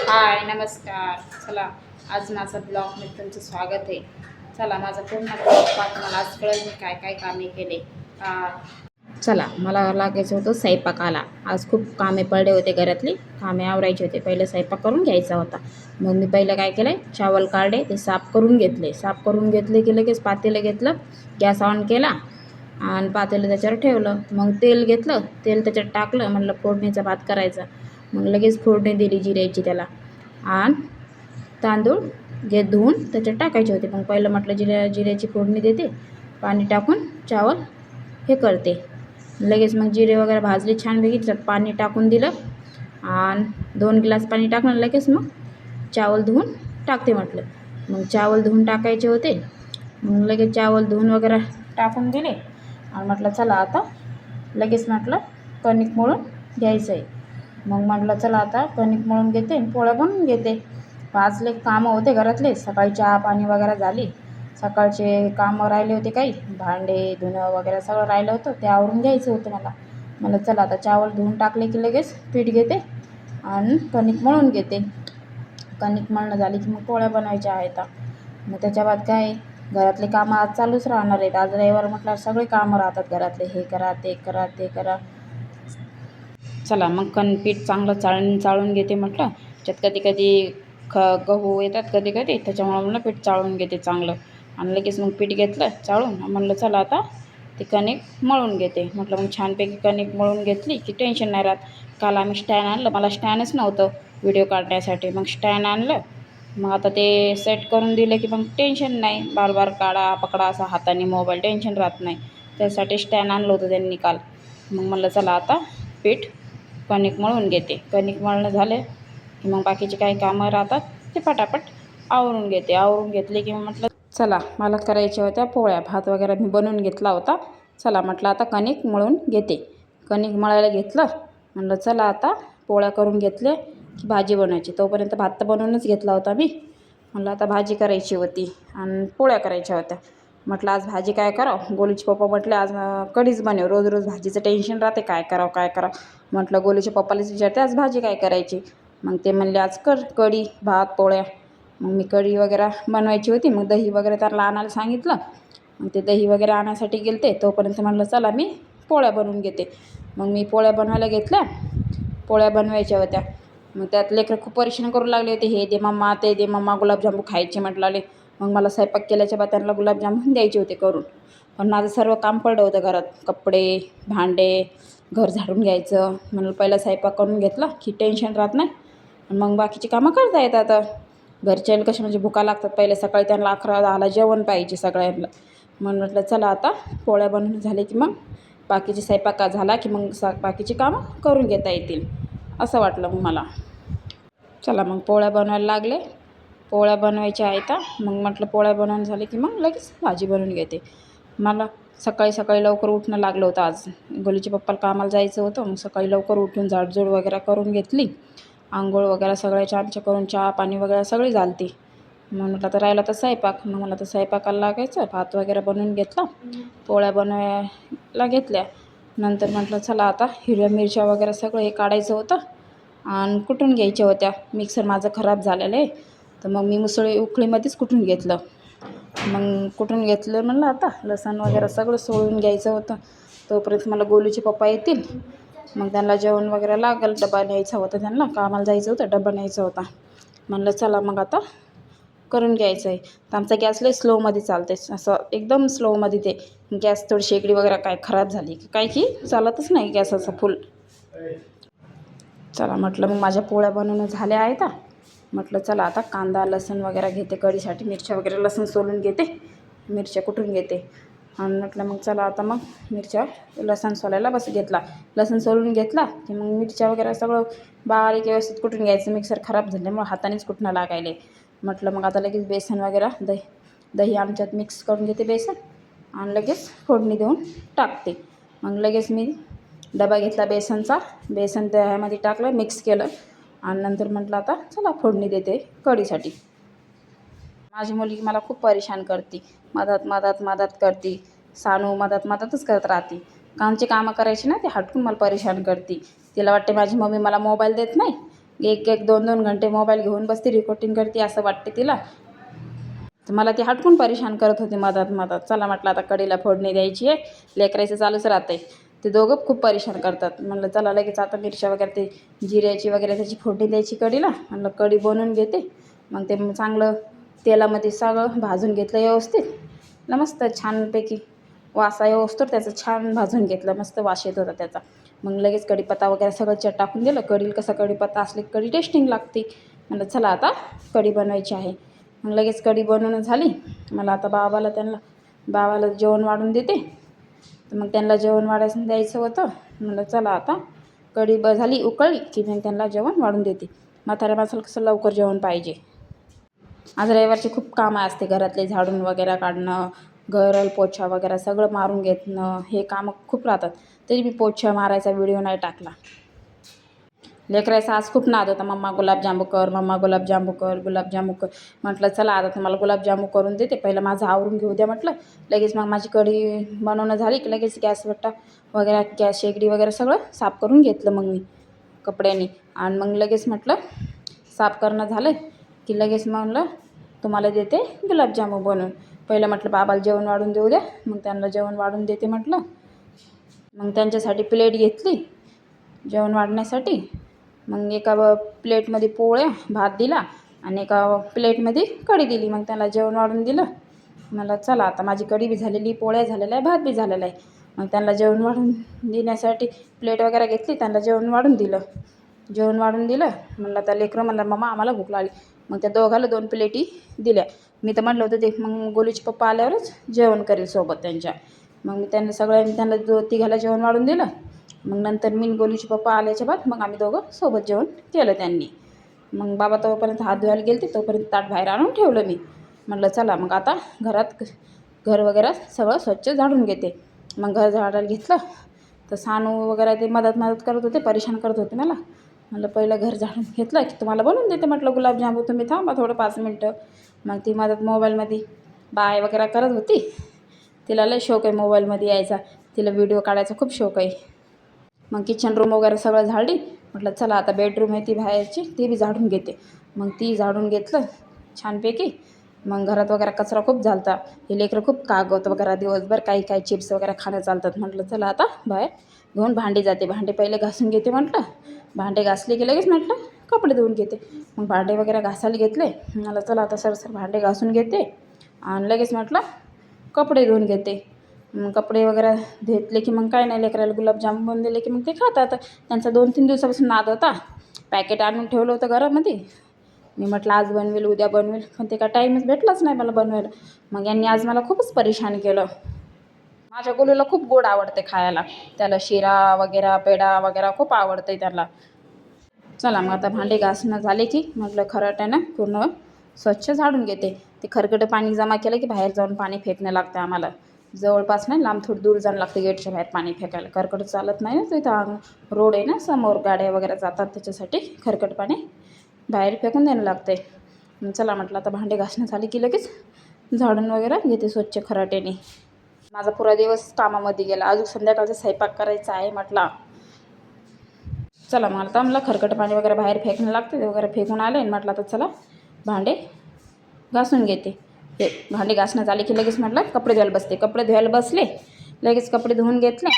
हाय नमस्कार. चला आज माझा ब्लॉगमध्ये तुमचं स्वागत आहे. चला माझा पूर्ण ब्लॉग पाहत मला आज कळेल मी काय काय कामे केले. चला मला लागायचं होतं स्वयंपाकाला. आज खूप कामे पडले होते, घरातली कामे आवरायचे होते. पहिलं स्वयंपाक करून घ्यायचा होता. मग मी पहिलं काय केलं, चावल काढले, ते साफ करून घेतले. साफ करून घेतले की लगेच पातेलं घेतलं, गॅस ऑन केला आणि पातेलं त्याच्यावर ठेवलं. मग तेल घेतलं, तेल त्याच्यात टाकलं, म्हणलं फोडणीचा भात करायचा. मग लगेच फोडणी दिली जिऱ्याची त्याला. आणि तांदूळ धुवून त्याच्यात टाकायचे होते. मग पहिलं म्हटलं जिऱ्याची फोडणी देते, पाणी टाकून चावल हे करते. लगेच मग जिरे वगैरे भाजले छानपैकी, त्याच्यात पाणी टाकून दिलं आणि 2 ग्लास पाणी टाकलं. लगेच मग चावल धुवून टाकते म्हटलं. मग चावल धुवून टाकायचे होते. मग लगेच चावल धुवून वगैरे टाकून दिले आणि म्हटलं चला आता लगेच म्हटलं कणिक मळून घ्यायचं आहे. मग म्हटलं चला आता कणिक मळून घेते, पोळ्या बनवून घेते. वाजले कामं होते घरातले, सकाळी चहा पाणी वगैरे झाली. सकाळचे कामं राहिले होते, काही भांडे धुणं वगैरे सगळं राहिलं होतं, ते आवरून घ्यायचं होतं मला. मला चला आता चावल धुवून टाकले की लगेच पीठ घेते आणि कणिक मळून घेते. कणिक मळणं झाली की मग पोळ्या बनवायच्या आहेत. मग त्याच्या बाद काय, घरातले कामं आज चालूच राहणार आहेत. आज रविवार म्हटल्यावर सगळे कामं राहतात घरातले, हे करा ते करा ते करा. चला मग पीठ चांगलं चाळून घेते म्हटलं. त्याच्यात कधी कधी गहू येतात कधी कधी, त्याच्यामुळं म्हणलं पीठ चाळून घेते चांगलं. आणि लगेच मग पीठ घेतलं चाळून, म्हणलं चला आता ते कणिक मळून घेते. म्हटलं मग छानपैकी कणिक मळून घेतली की टेन्शन नाही राहत. काल आम्ही स्टँड आणलं, मला स्टँडच नव्हतं व्हिडिओ काढण्यासाठी. मग स्टँड आणलं, मग आता ते सेट करून दिलं की मग टेन्शन नाही. बार काढा पकडा असा हाताने मोबाईल, टेन्शन राहत नाही. त्यासाठी स्टँड आणलं होतं त्यांनी काल. मग म्हणलं चला आता पीठ कणिक मळून घेते. कणिक मळणं झालं की मग बाकीचे काही कामं राहतात ते पटापट आवरून घेते. आवरून घेतले की म्हटलं चला मला करायच्या होत्या पोळ्या. भात वगैरे मी बनवून घेतला होता. चला म्हटलं आता कणिक मळून घेते. कणिक मळायला घेतलं, म्हटलं चला आता पोळ्या करून घेतले की भाजी बनवायची. तोपर्यंत भात तर बनवूनच घेतला होता मी. म्हटलं आता भाजी करायची होती आणि पोळ्या करायच्या होत्या. म्हटलं आज भाजी काय करावं. गोलूचे पप्पा म्हटले आज कढीच बनव, रोज रोज भाजीचं टेन्शन राहते, काय करावं काय करावं. म्हटलं गोलूच्या पप्पालाच विचारते आज भाजी काय करायची. मग ते म्हणले आज कर कढी भात पोळ्या. मग मी कढी वगैरे बनवायची होती. मग दही वगैरे त्याला आणायला सांगितलं. मग ते दही वगैरे आणायसाठी गेलते, तोपर्यंत म्हटलं चला मी पोळ्या बनवून घेते. मग मी पोळ्या बनवायला घेतल्या. पोळ्या बनवायच्या होत्या. मग त्यात लेकरं खूप परेशान करू लागले होते, हे दे मम्मा ते दे मम्मा, गुलाबजामुन खायचे म्हटलं. मग मला स्वयंपाक केल्याच्या बाद त्यांना गुलाबजामुन द्यायचे होते करून. पण माझं सर्व काम पडलं होतं घरात, कपडे भांडे घर झाडून घ्यायचं. म्हणून पहिला स्वयंपाक करून घेतला की टेन्शन राहत नाही, मग बाकीची कामं करता येतात. घरच्यांना कसे म्हणजे भुका लागतात, पहिले सकाळी त्यांना 11-10ला जेवण पाहिजे सगळ्यांना. म्हणून म्हटलं चला आता पोळ्या बनवून झाले की मग बाकीचे स्वयंपाक झाला की मग बाकीची कामं करून घेता येतील असं वाटलं मग मला. चला मग पोळ्या बनवायला लागले. पोळ्या बनवायच्या आहेत. मग म्हटलं पोळ्या बनवून झाले की मग लगेच भाजी बनवून घेते. मला सकाळी लवकर उठणं लागलं होतं आज. गोलूच्या पप्पाला कामाला जायचं होतं. मग सकाळी लवकर उठून झाडझूड वगैरे करून घेतली. अंघोळ वगैरे सगळ्या छानच्या करून चहा पाणी वगैरे सगळी झालती. मग म्हटलं तर राहिला तर स्वयंपाक. मग मला तर स्वयंपाकाला लागायचं. भात वगैरे बनवून घेतला, पोळ्या बनवायला घेतल्या. नंतर म्हटलं चला आता हिरव्या मिरच्या वगैरे सगळं हे काढायचं होतं आणि कुटून घ्यायच्या होत्या. मिक्सर माझं खराब झालेलं आहे, तर मग मी उकळीमध्येच कुटून घेतलं. मग कुटून घेतलं म्हणलं आता लसण वगैरे सगळं सोलून घ्यायचं होतं. तोपर्यंत मला गोलूचे पप्पा येतील, मग त्यांना जेवण वगैरे लागेल. डबा न्यायचा होता, त्यांना कामाला जायचं होतं, डबा न्यायचा होता. म्हणलं चला मग आता करून घ्यायचं आहे. तर आमचा गॅस लय स्लोमध्ये चालते, असं एकदम स्लोमध्ये. ते गॅस थोडी शेगडी वगैरे काय खराब झाली काय की चालतच नाही गॅस असं फुल. चला म्हटलं मग माझ्या पोळ्या बनवून झाल्या आहेत. म्हटलं चला आता कांदा लसूण वगैरे घेते कढीसाठी. मिरच्या वगैरे लसूण सोलून घेते, मिरच्या कुटून घेते. आणि म्हटलं मग चला आता मग मिरच्या लसूण सोलायला घेतला. लसूण सोलून घेतला की मग मिरच्या वगैरे सगळं बारीक व्यवस्थित कुटून घ्यायचं. मिक्सर खराब झाल्यामुळे हातानेच कुटणं लागायले. म्हटलं मग आता लगेच बेसन वगैरे दही आमच्यात मिक्स करून घेते बेसन आणि लगेच फोडणी देऊन टाकते. मग लगेच मी डबा घेतला बेसनचा, बेसन त्यामध्ये टाकलं मिक्स केलं आणि नंतर म्हटलं आता चला फोडणी देते कढीसाठी. माझी मुलगी मला खूप परेशान करते, मदत करते. सानू मदतच करत राहते. कामची कामं करायची ना, ते हटकून मला परेशान करते. तिला वाटते माझी मम्मी मला मोबाईल देत नाही एक एक 2-2 घंटे मोबाईल घेऊन बसते, रेकॉर्डिंग करते असं वाटते तिला. तर मला ती हटकून परेशान करत होती मधात मधात. चला म्हटलं आता कढीला फोडणी द्यायची आहे, लेकरायचं चालूच राहते. ते दोघं खूप परेशान करतात. म्हणलं चला लगेच आता मिरच्या वगैरे ते जिऱ्याची वगैरे त्याची फोडणी द्यायची कढीला. म्हणलं कढी बनवून घेते. मग ते चांगलं तेलामध्ये सगळं भाजून घेतलं व्यवस्थित. मस्त छानपैकी वास येईस्तोवर त्याचं छान भाजून घेतलं. मस्त वास येत होता त्याचा. मग लगेच कढीपत्ता वगैरे सगळं टाकून दिलं. कढीला कसं कढीपत्ता असले कढी टेस्टिंग लागते. म्हणलं चला आता कढी बनवायची आहे. मग लगेच कढी बनवून झाली. मला आता बाबाला जेवण वाढून देते. तर मग त्यांना जेवण वाढायचं द्यायचं होतं. म्हणलं चला आता कढी झाली उकळली की मग त्यांना जेवण वाढून देते. म्हाताऱ्या माणसाला कसं लवकर जेवण पाहिजे. आज रविवारचे खूप कामं असते घरातले, झाडून वगैरे काढणं, घर पोछा वगैरे सगळं मारून घेणं, हे कामं खूप राहतात. तरी मी पोछा मारायचा व्हिडिओ नाही टाकला. लेकरायचा आज खूप नाद होता, मम्मा गुलाबजामू कर, मम्मा गुलाबजामू कर, गुलाबजामू कर. म्हटलं चला आता तुम्हाला गुलाबजामू करून देते. पहिलं माझं आवरून घेऊ द्या म्हटलं. लगेच मग माझी कढी बनवणं झाली की लगेच गॅस वट्टा वगैरे गॅस शेगडी वगैरे सगळं साफ करून घेतलं मग मी कपड्याने. आणि मग लगेच म्हटलं साफ करणं झालं की लगेच म्हणलं तुम्हाला देते गुलाबजामू बनवून. पहिलं म्हटलं बाबाला जेवण वाढून देऊ द्या, मग त्यांना जेवण वाढून देते म्हटलं. मग त्यांच्यासाठी प्लेट घेतली जेवण वाढण्यासाठी. मग एका प्लेटमध्ये पोळ्या भात दिला आणि एका प्लेटमध्ये कढी दिली. मग त्याला जेवण वाढून दिलं. मला चला आता माझी कढी बी झालेली, पोळ्या झालेल्या आहे, भात बी झालेला आहे. मग त्यांना जेवण वाढून देण्यासाठी प्लेट वगैरे घेतली, त्यांना जेवण वाढून दिलं. म्हणलं त्या लेकरं म्हणलं मम्मा आम्हाला भूक लागली. मग त्या दोघाला 2 प्लेटी दिल्या. मी तर म्हटलं होतं ते मग गोलूचे पप्पा आल्यावरच जेवण करेल सोबत त्यांच्या. मग मी त्यांना तिघाला जेवण वाढून दिलं. मग नंतर मी गोलूचे पप्पा आल्याच्या बाद मग आम्ही दोघं सोबत जेवण केलं त्यांनी. मग बाबा तोपर्यंत हात धुवायला गेले, तोपर्यंत ताट बाहेर आणून ठेवलं मी. म्हटलं चला मग आता घर वगैरे सगळं स्वच्छ झाडून घेते. मग घर झाडायला घेतलं तर सानू वगैरे ते मदत करत होते, परेशान करत होते मला. म्हटलं पहिलं घर झाडून घेतलं की तुम्हाला बनवून देते म्हटलं गुलाबजामू, तुम्ही थांबा थोडं 5 मिनटं. मग ती मदत मोबाईलमध्ये बाय वगैरे करत होती. तिला लय शौक आहे मोबाईलमध्ये यायचा, तिला व्हिडिओ काढायचा खूप शौक आहे. मग किचन रूम वगैरे सगळं झाडली. म्हटलं चला आता बेडरूम आहे ती बाहेरची ती बी झाडून घेते. मग ती झाडून घेतलं छानपैकी. मग घरात वगैरे कचरा खूप झालता. हे लेकरं खूप कागद वगैरे दिवसभर काही चिप्स वगैरे खाणं चालतात. म्हटलं चला आता बाहेर घेऊन भांडी जाते, भांडे पहिले घासून घेते म्हटलं. भांडे घासले की लगेच म्हटलं कपडे धुवून घेते. मग भांडे वगैरे घासायला घेतले. मला चला आता सरसर भांडे घासून घेते आणि लगेच म्हटलं कपडे धुवून घेते. मग कपडे वगैरे धुतले की मग काय नाही, लेकराला गुलाबजामुन बनवून दिले की मग ते खातात. त्यांचा 2-3 दिवसापासून नाद होता. पॅकेट आणून ठेवलं होतं घरामध्ये. मी म्हटलं आज बनवेल उद्या बनवेल, पण ते काय टाईमच भेटलाच नाही मला बनवायला. मग यांनी आज मला खूपच परेशान केलं. माझ्या गोलूला खूप गोड आवडते खायला. त्याला शिरा वगैरे पेढा वगैरे खूप आवडते त्याला. चला मग आता भांडे घासणं झाले की म्हटलं खराट्यानं पूर्ण स्वच्छ झाडून घेते. ते खरकटं पाणी जमा केलं की बाहेर जाऊन पाणी फेकणं लागतं आम्हाला. जवळपास नाही, लांब थोडं दूर जाणं लागतं गेटच्या बाहेर पाणी फेकायला. खरकटं चालत नाही ना, तिथं रोड आहे ना समोर, गाड्या वगैरे जातात, त्याच्यासाठी खरकट पाणी बाहेर फेकून देणं लागतं आहे. चला म्हटलं आता भांडे घासणं झाले की लगेच झाडून वगैरे घेते स्वच्छ खराट्याने. माझा पुरा दिवस कामामध्ये गेला. अजून संध्याकाळचा स्वयंपाक करायचा आहे म्हटला. चला मग आता मला खरकट पाणी वगैरे बाहेर फेकणं लागतं, ते वगैरे फेकून आले आणि म्हटलं आता चला भांडे घासून घेते. ते भांडे घासणं झाले की लगेच म्हटलं कपडे धुवायला बसले. लगेच कपडे धुवून घेतले.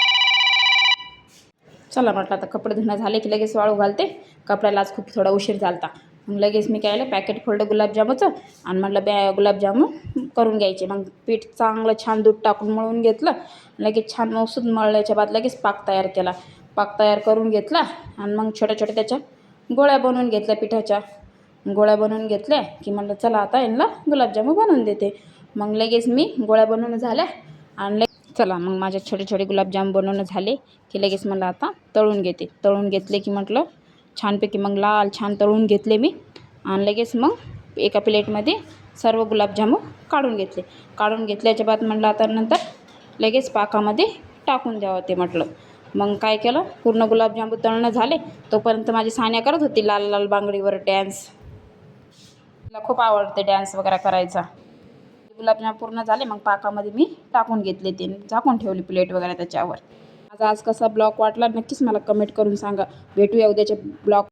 चला म्हटलं आता कपडे धुणं झाले की लगेच वाळू घालते. कपड्याला आज खूप थोडा उशीर झाला. मग लगेच मी काय केलं पॅकेट फोडलं गुलाबजामुचं आणि म्हटलं गुलाबजामू करून घ्यायचे. मग पीठ चांगलं छान दूध टाकून मळून घेतलं. लगेच छान मौसूद मळल्याच्या बाद लगेच पाक तयार केला. पाक तयार करून घेतला आणि मग छोट्या त्याच्या गोळ्या बनवून घेतल्या पिठाच्या. गोळ्या बनवून घेतल्या की म्हटलं चला आता यांना गुलाबजामू बनवून देते. मग लगेच मी गोळ्या बनवून झाल्या आणि चला मग माझे छोटे गुलाबजाम बनवणं झाले की लगेच मला आता तळून घेतले की म्हटलं छानपैकी मग लाल छान तळून घेतले मी. आणि लगेच मग एका प्लेटमध्ये सर्व गुलाबजामू काढून घेतल्याच्या बाद म्हटलं आता नंतर लगेच पाकामध्ये टाकून द्यावं ते म्हटलं. मग काय केलं पूर्ण गुलाबजामू तळणं झाले तोपर्यंत माझी सान्या करत होती लाल लाल बांगडीवर डान्स. तिला खूप आवडते डान्स वगैरे करायचा. गुलाबजाम पूर्ण झाले मग पाकामध्ये मी टाकून घेतले, ते झाकून ठेवली प्लेट वगैरे त्याच्यावर. माझा आज कसा ब्लॉग वाटला नक्कीच मला कमेंट करून सांगा. भेटूया उद्याच्या ब्लॉग.